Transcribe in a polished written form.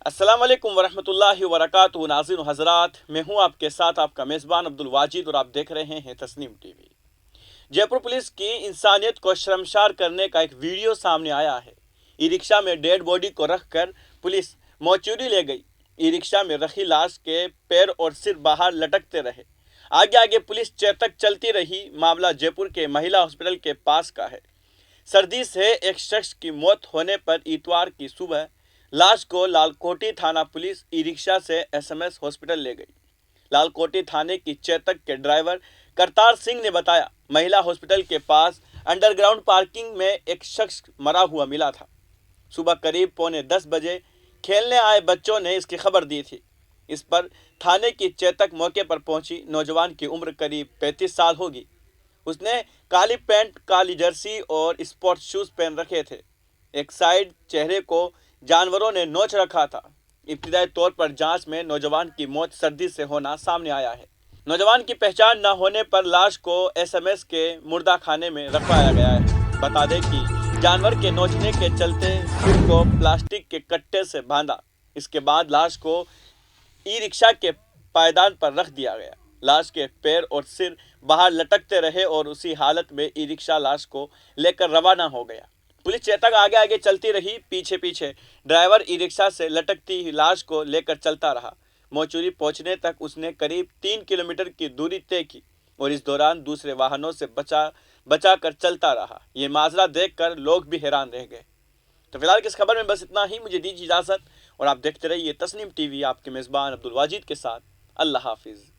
अस्सलाम वालेकुम वरहमतुल्लाहि वबरकातुहू। नाज़रीन हज़रात, मैं हूं आपके साथ आपका मेज़बान अब्दुल वाजिद और आप देख रहे हैं तस्नीम टीवी। जयपुर पुलिस की इंसानियत को शर्मसार करने का एक वीडियो सामने आया है। ई रिक्शा में डेड बॉडी को रखकर पुलिस मोर्चरी ले गई। ई रिक्शा में रखी लाश के पैर और सिर बाहर लटकते रहे। आगे आगे पुलिस चेतक चलती रही। मामला जयपुर के महिला हॉस्पिटल के पास का है। सर्दी से एक शख्स की मौत होने पर इतवार की सुबह लाश को लालकोटी थाना पुलिस ई रिक्शा से एसएमएस हॉस्पिटल ले गई। लालकोटी थाने की चेतक के ड्राइवर करतार सिंह ने बताया, महिला हॉस्पिटल के पास अंडरग्राउंड पार्किंग में एक शख्स मरा हुआ मिला था। सुबह करीब 9:45 बजे खेलने आए बच्चों ने इसकी खबर दी थी। इस पर थाने की चेतक मौके पर पहुंची। नौजवान की उम्र करीब 35 साल होगी। उसने काली पैंट, काली जर्सी और स्पोर्ट्स शूज पहन रखे थे। एक साइड चेहरे को जानवरों ने नोच रखा था। इब्तिदाई तौर पर जांच में नौजवान की मौत सर्दी से होना सामने आया है। नौजवान की पहचान न होने पर लाश को एसएमएस के मुर्दा खाने में रखवाया गया है। बता दें कि जानवर के नोचने के चलते सिर को प्लास्टिक के कट्टे से बांधा। इसके बाद लाश को ई रिक्शा के पायदान पर रख दिया गया। लाश के पैर और सिर बाहर लटकते रहे और उसी हालत में ई रिक्शा लाश को लेकर रवाना हो गया। पुलिस चेतक आगे आगे चलती रही। पीछे पीछे ड्राइवर ई रिक्शा से लटकती ही लाश को लेकर चलता रहा। मोचुरी पहुंचने तक उसने करीब 3 किलोमीटर की दूरी तय की और इस दौरान दूसरे वाहनों से बचा कर चलता रहा। ये माजरा देखकर लोग भी हैरान रह गए। तो फिलहाल किस खबर में बस इतना ही। मुझे दीजिए इजाज़त और आप देखते रहिए तस्नीम टीवी, आपके मेज़बान अब्दुल वाजिद के साथ। अल्लाह हाफिज़।